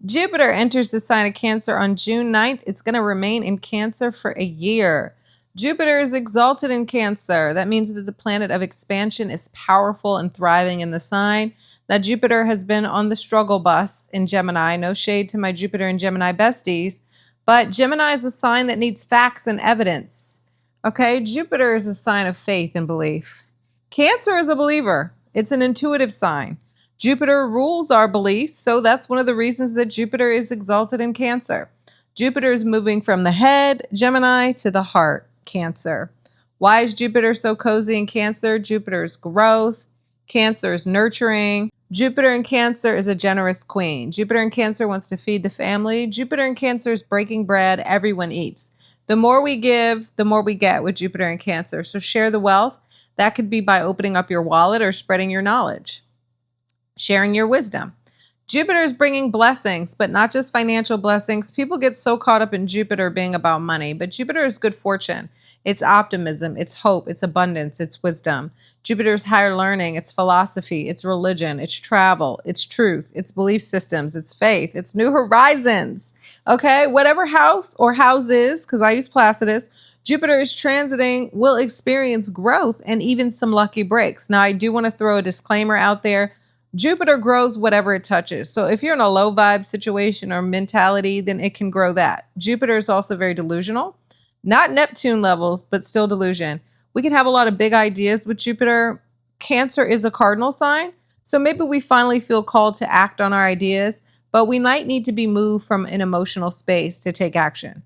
Jupiter enters the sign of Cancer on June 9th. It's going to remain in Cancer for a year. Jupiter is exalted in Cancer. That means that the planet of expansion is powerful and thriving in the sign. Now, Jupiter has been on the struggle bus in Gemini. No shade to my Jupiter and Gemini besties, but Gemini is a sign that needs facts and evidence. Okay, Jupiter is a sign of faith and belief. Cancer is a believer. It's an intuitive sign. Jupiter rules our beliefs, so that's one of the reasons that Jupiter is exalted in Cancer. Jupiter is moving from the head, Gemini, to the heart, Cancer. Why is Jupiter so cozy in Cancer? Jupiter's growth. Cancer is nurturing. Jupiter in Cancer is a generous queen. Jupiter in Cancer wants to feed the family. Jupiter in Cancer is breaking bread. Everyone eats. The more we give, the more we get with Jupiter in Cancer. So share the wealth. That could be by opening up your wallet or spreading your knowledge. Sharing your wisdom. Jupiter is bringing blessings, but not just financial blessings. People get so caught up in Jupiter being about money, but Jupiter is good fortune. It's optimism, it's hope, it's abundance, it's wisdom. Jupiter is higher learning, it's philosophy, it's religion, it's travel, it's truth, it's belief systems, it's faith, it's new horizons. Okay, whatever house or houses, because I use Placidus, Jupiter is transiting will experience growth and even some lucky breaks. Now, I do want to throw a disclaimer out there. Jupiter grows whatever it touches. So if you're in a low vibe situation or mentality, then it can grow that. Jupiter is also very delusional. Not Neptune levels, but still delusion. We can have a lot of big ideas with Jupiter. Cancer is a cardinal sign. So maybe we finally feel called to act on our ideas, but we might need to be moved from an emotional space to take action.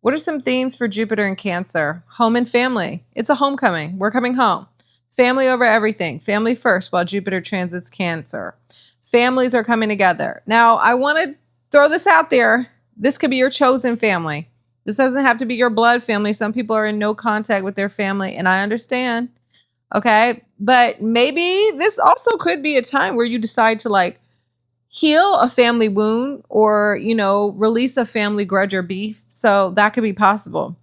What are some themes for Jupiter and Cancer? Home and family. It's a homecoming. We're coming home. Family over everything. Family first while Jupiter transits Cancer. Families are coming together. Now, I want to throw this out there. This could be your chosen family. This doesn't have to be your blood family. Some people are in no contact with their family, and I understand. Okay? But maybe this also could be a time where you decide to heal a family wound or, release a family grudge or beef. So that could be possible.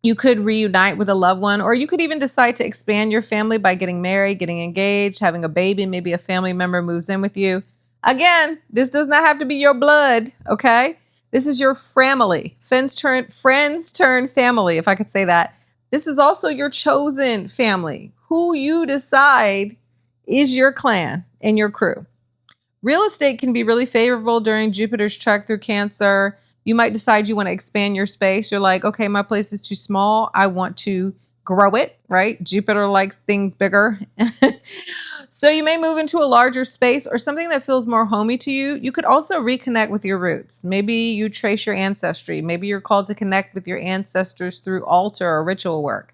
You could reunite with a loved one, or you could even decide to expand your family by getting married, getting engaged, having a baby. Maybe a family member moves in with you. Again, this does not have to be your blood, okay? This is your family. Friends turn family, if I could say that. This is also your chosen family, who you decide is your clan and your crew. Real estate can be really favorable during Jupiter's trek through Cancer. You might decide you want to expand your space. You're like, okay, my place is too small. I want to grow it, right? Jupiter likes things bigger. So you may move into a larger space or something that feels more homey to you. You could also reconnect with your roots. Maybe you trace your ancestry. Maybe you're called to connect with your ancestors through altar or ritual work.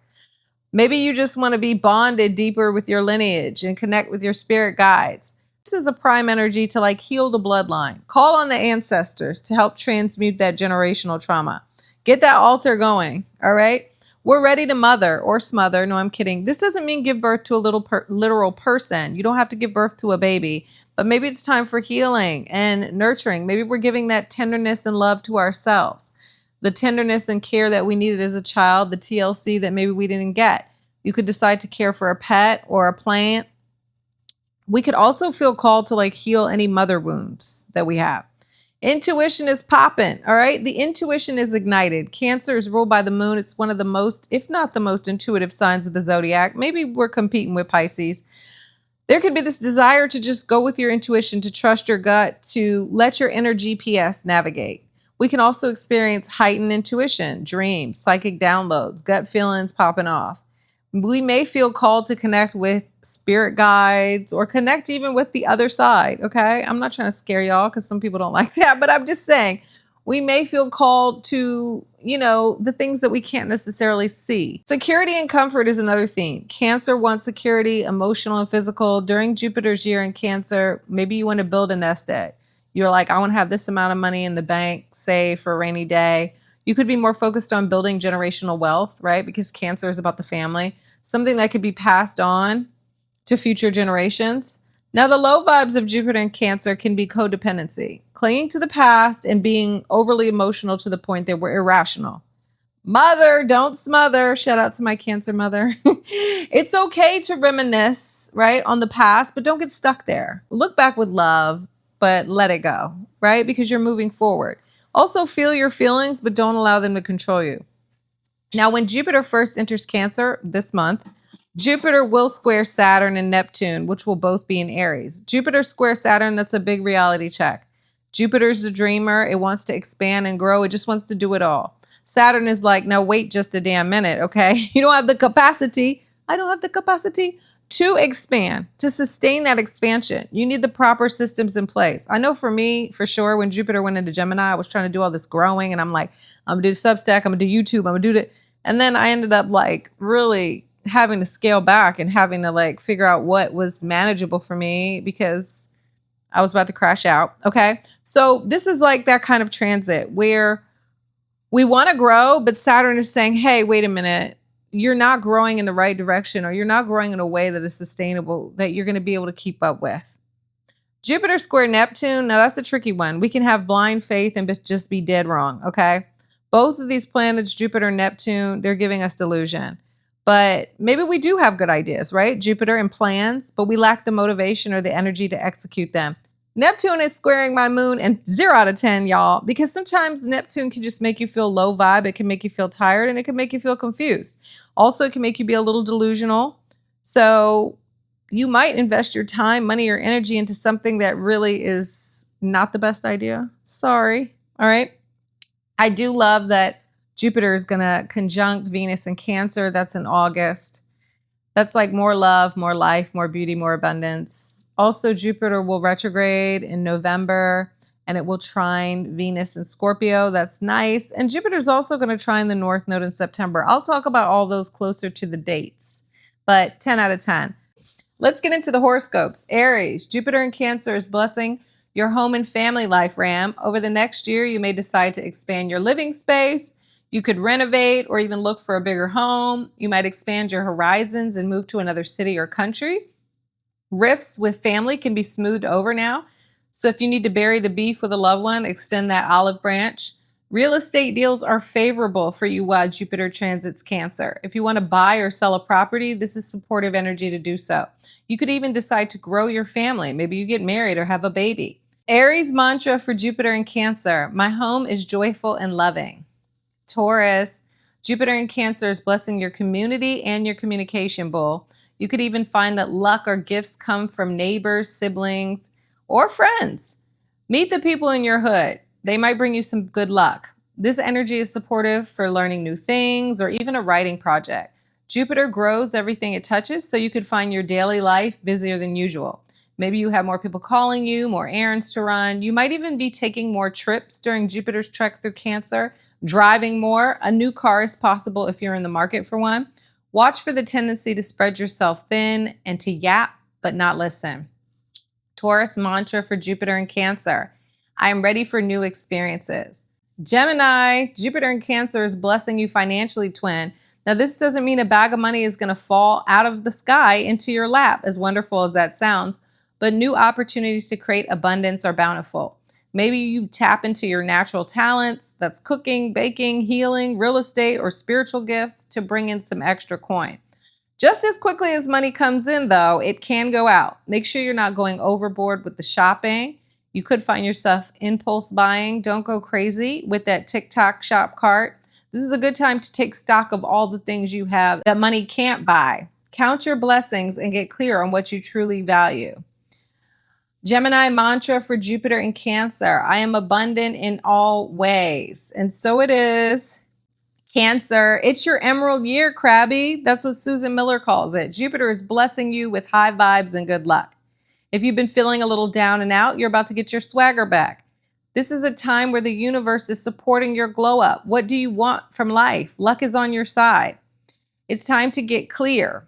Maybe you just want to be bonded deeper with your lineage and connect with your spirit guides. This is a prime energy to heal the bloodline. Call on the ancestors to help transmute that generational trauma. Get that altar going, all right? We're ready to mother or smother. No, I'm kidding. This doesn't mean give birth to a literal person. You don't have to give birth to a baby, but maybe it's time for healing and nurturing. Maybe we're giving that tenderness and love to ourselves. The tenderness and care that we needed as a child, the TLC that maybe we didn't get. You could decide to care for a pet or a plant. We could also feel called to heal any mother wounds that we have. Intuition is popping, all right? The intuition is ignited. Cancer is ruled by the moon. It's one of the most, if not the most intuitive signs of the zodiac. Maybe we're competing with Pisces. There could be this desire to just go with your intuition, to trust your gut, to let your inner GPS navigate. We can also experience heightened intuition, dreams, psychic downloads, gut feelings popping off. We may feel called to connect with spirit guides or connect even with the other side, okay? I'm not trying to scare y'all because some people don't like that, but I'm just saying we may feel called to, the things that we can't necessarily see. Security and comfort is another theme. Cancer wants security, emotional and physical. During Jupiter's year in Cancer, maybe you want to build a nest egg. You're like, I want to have this amount of money in the bank, save for a rainy day. You could be more focused on building generational wealth, right? Because Cancer is about the family, something that could be passed on to future generations. Now, the low vibes of Jupiter and Cancer can be codependency, clinging to the past and being overly emotional to the point that we're irrational. Mother, don't smother. Shout out to my Cancer mother. It's okay to reminisce, right, on the past, but don't get stuck there. Look back with love, but let it go. right? Because you're moving forward. Also feel your feelings, but don't allow them to control you. Now, when Jupiter first enters Cancer this month, Jupiter will square Saturn and Neptune, which will both be in Aries. Jupiter square Saturn, that's a big reality check. Jupiter's the dreamer. It wants to expand and grow. It just wants to do it all. Saturn is like, now wait just a damn minute, okay? You don't have the capacity. I don't have the capacity to expand, to sustain that expansion. You need the proper systems in place. I know for me, for sure, when Jupiter went into Gemini, I was trying to do all this growing and I'm like, I'm gonna do Substack, I'm gonna do YouTube, I'm gonna do that. And then I ended up like really having to scale back and having to like figure out what was manageable for me because I was about to crash out. Okay. So this is like that kind of transit where we want to grow, but Saturn is saying, hey, wait a minute. You're not growing in the right direction, or you're not growing in a way that is sustainable, that you're going to be able to keep up with. Jupiter square Neptune. Now that's a tricky one. We can have blind faith and just be dead wrong. Okay. Both of these planets, Jupiter and Neptune, they're giving us delusion. But maybe we do have good ideas, right? Jupiter and plans, but we lack the motivation or the energy to execute them. Neptune is squaring my moon and 0 out of 10, y'all, because sometimes Neptune can just make you feel low vibe. It can make you feel tired and it can make you feel confused. Also, it can make you be a little delusional. So you might invest your time, money, or energy into something that really is not the best idea. Sorry. All right. I do love that Jupiter is going to conjunct Venus in Cancer. That's in August. That's like more love, more life, more beauty, more abundance. Also, Jupiter will retrograde in November and it will trine Venus in Scorpio. That's nice. And Jupiter's also going to trine the North Node in September. I'll talk about all those closer to the dates, but 10 out of 10. Let's get into the horoscopes. Aries, Jupiter in Cancer is blessing your home and family life, Ram. Over the next year, you may decide to expand your living space. You could renovate or even look for a bigger home. You might expand your horizons and move to another city or country. Rifts with family can be smoothed over now. So if you need to bury the beef with a loved one, extend that olive branch. Real estate deals are favorable for you while Jupiter transits Cancer. If you want to buy or sell a property, this is supportive energy to do so. You could even decide to grow your family. Maybe you get married or have a baby. Aries mantra for Jupiter in Cancer: my home is joyful and loving. Taurus, Jupiter in Cancer is blessing your community and your communication, bull. You could even find that luck or gifts come from neighbors, siblings, or friends. Meet the people in your hood. They might bring you some good luck. This energy is supportive for learning new things or even a writing project. Jupiter grows everything it touches, so you could find your daily life busier than usual. Maybe you have more people calling you, more errands to run. You might even be taking more trips during Jupiter's trek through Cancer, driving more. A new car is possible if you're in the market for one. Watch for the tendency to spread yourself thin and to yap, but not listen. Taurus mantra for Jupiter in Cancer: I am ready for new experiences. Gemini, Jupiter in Cancer is blessing you financially, twin. Now, this doesn't mean a bag of money is going to fall out of the sky into your lap, as wonderful as that sounds, but new opportunities to create abundance are bountiful. Maybe you tap into your natural talents, that's cooking, baking, healing, real estate, or spiritual gifts, to bring in some extra coin. Just as quickly as money comes in, though, it can go out. Make sure you're not going overboard with the shopping. You could find yourself impulse buying. Don't go crazy with that TikTok shop cart. This is a good time to take stock of all the things you have that money can't buy. Count your blessings and get clear on what you truly value. Gemini mantra for Jupiter in Cancer: I am abundant in all ways. And so it is. Cancer, it's your emerald year, Crabby. That's what Susan Miller calls it. Jupiter is blessing you with high vibes and good luck. If you've been feeling a little down and out, you're about to get your swagger back. This is a time where the universe is supporting your glow up. What do you want from life? Luck is on your side. It's time to get clear.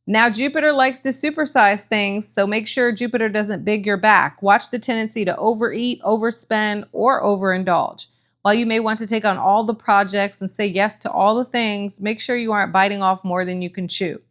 Now, Jupiter likes to supersize things, so make sure Jupiter doesn't big your back. Watch the tendency to overeat, overspend, or overindulge. While you may want to take on all the projects and say yes to all the things, make sure you aren't biting off more than you can chew.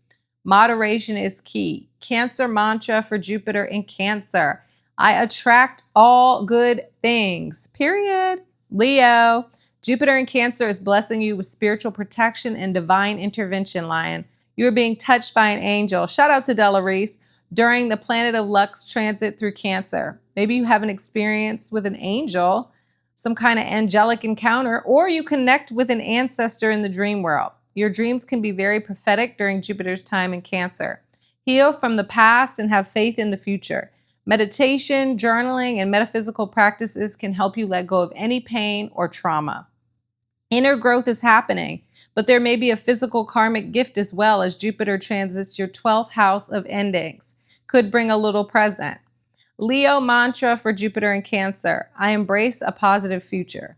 Moderation is key. Cancer mantra for Jupiter in Cancer: I attract all good things, period. Leo, Jupiter in Cancer is blessing you with spiritual protection and divine intervention, Lion. You are being touched by an angel. Shout out to Della Reese. during the planet of luck's transit through Cancer. Maybe you have an experience with an angel, some kind of angelic encounter, or you connect with an ancestor in the dream world. Your dreams can be very prophetic during Jupiter's time in Cancer. Heal from the past and have faith in the future. Meditation, journaling, and metaphysical practices can help you let go of any pain or trauma. Inner growth is happening, but there may be a physical karmic gift as well as Jupiter transits your 12th house of endings. Could bring a little present. Leo mantra for Jupiter in Cancer. I embrace a positive future.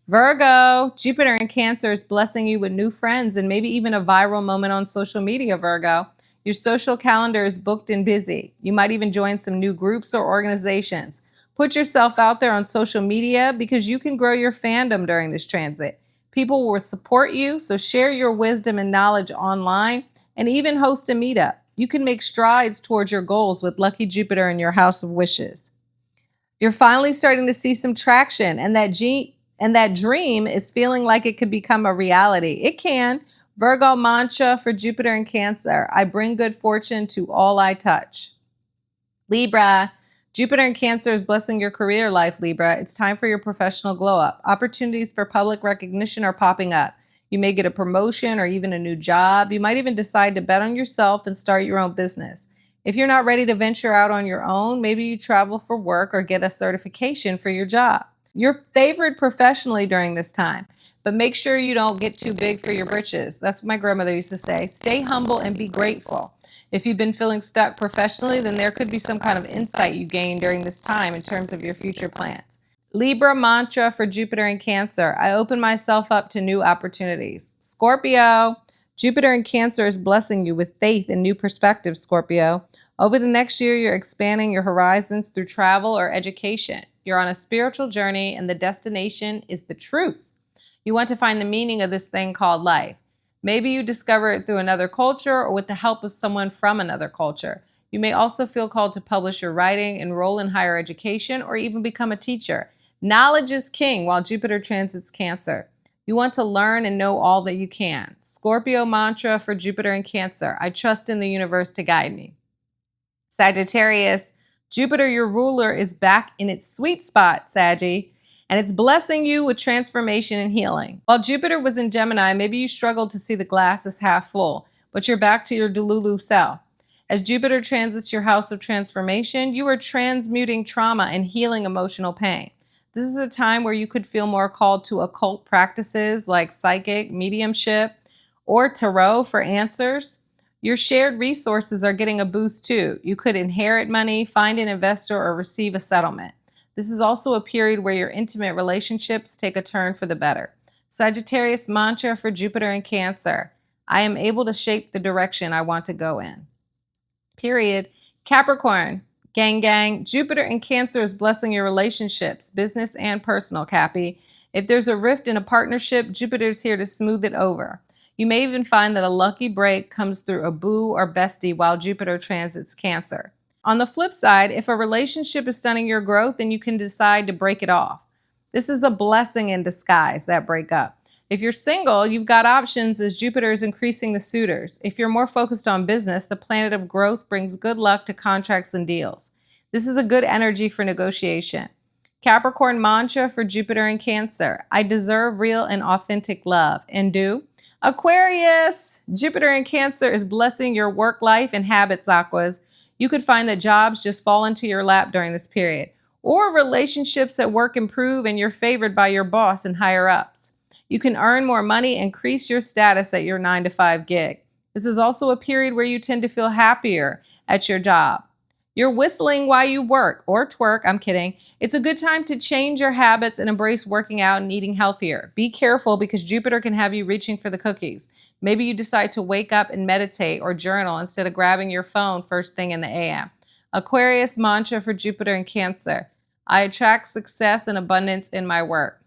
Virgo, Jupiter in Cancer is blessing you with new friends and maybe even a viral moment on social media, Virgo. Your social calendar is booked and busy. You might even join some new groups or organizations. Put yourself out there on social media because you can grow your fandom during this transit. People will support you, so share your wisdom and knowledge online and even host a meetup. You can make strides towards your goals with lucky Jupiter in your house of wishes. You're finally starting to see some traction, and that dream is feeling like it could become a reality. It can. Virgo mantra for Jupiter in Cancer. I bring good fortune to all I touch. Libra, Jupiter in Cancer is blessing your career life, Libra. It's time for your professional glow up. Opportunities for public recognition are popping up. You may get a promotion or even a new job. You might even decide to bet on yourself and start your own business. If you're not ready to venture out on your own, maybe you travel for work or get a certification for your job. You're favored professionally during this time, but make sure you don't get too big for your britches. That's what my grandmother used to say. Stay humble and be grateful. If you've been feeling stuck professionally, then there could be some kind of insight you gain during this time in terms of your future plans. Libra mantra for Jupiter in Cancer. I open myself up to new opportunities. Scorpio, Jupiter in Cancer is blessing you with faith and new perspectives, Scorpio. Over the next year, you're expanding your horizons through travel or education. You're on a spiritual journey, and the destination is the truth. You want to find the meaning of this thing called life. Maybe you discover it through another culture or with the help of someone from another culture. You may also feel called to publish your writing, enroll in higher education, or even become a teacher. Knowledge is king while Jupiter transits Cancer. You want to learn and know all that you can. Scorpio mantra for Jupiter in Cancer. I trust in the universe to guide me. Sagittarius, Jupiter, your ruler, is back in its sweet spot, Saggy, and it's blessing you with transformation and healing. While Jupiter was in Gemini, maybe you struggled to see the glass as half full, but you're back to your Delulu self. As Jupiter transits your house of transformation, you are transmuting trauma and healing emotional pain. This is a time where you could feel more called to occult practices like psychic, mediumship, or tarot for answers. Your shared resources are getting a boost too. You could inherit money, find an investor, or receive a settlement. This is also a period where your intimate relationships take a turn for the better. Sagittarius mantra for Jupiter in Cancer. I am able to shape the direction I want to go in. Period. Capricorn, gang, Jupiter in Cancer is blessing your relationships, business and personal, Cappy. If there's a rift in a partnership, Jupiter's here to smooth it over. You may even find that a lucky break comes through a boo or bestie while Jupiter transits Cancer. On the flip side, if a relationship is stunning your growth, then you can decide to break it off. This is a blessing in disguise, that breakup. If you're single, you've got options as Jupiter is increasing the suitors. If you're more focused on business, the planet of growth brings good luck to contracts and deals. This is a good energy for negotiation. Capricorn mantra for Jupiter in Cancer. I deserve real and authentic love. And do. Aquarius, Jupiter in Cancer is blessing your work life and habits, Aquas. You could find that jobs just fall into your lap during this period, or relationships at work improve and you're favored by your boss and higher ups. You can earn more money and increase your status at your 9-to-5 gig. This is also a period where you tend to feel happier at your job. You're whistling while you work, or twerk, I'm kidding. It's a good time to change your habits and embrace working out and eating healthier. Be careful because Jupiter can have you reaching for the cookies. Maybe you decide to wake up and meditate or journal instead of grabbing your phone first thing in the AM. Aquarius mantra for Jupiter in Cancer. I attract success and abundance in my work.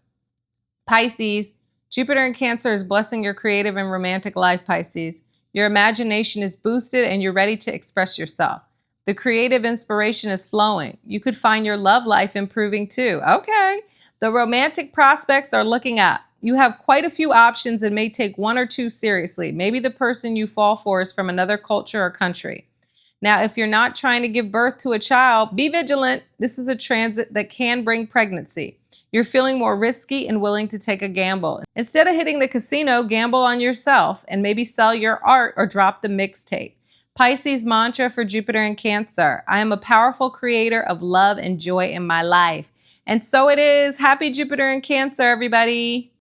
Pisces, Jupiter in Cancer is blessing your creative and romantic life, Pisces. Your imagination is boosted and you're ready to express yourself. The creative inspiration is flowing. You could find your love life improving too. Okay. The romantic prospects are looking up. You have quite a few options and may take one or two seriously. Maybe the person you fall for is from another culture or country. Now, if you're not trying to give birth to a child, be vigilant. This is a transit that can bring pregnancy. You're feeling more risky and willing to take a gamble. Instead of hitting the casino, gamble on yourself and maybe sell your art or drop the mixtape. Pisces mantra for Jupiter and Cancer: I am a powerful creator of love and joy in my life. And so it is. Happy Jupiter and Cancer, everybody.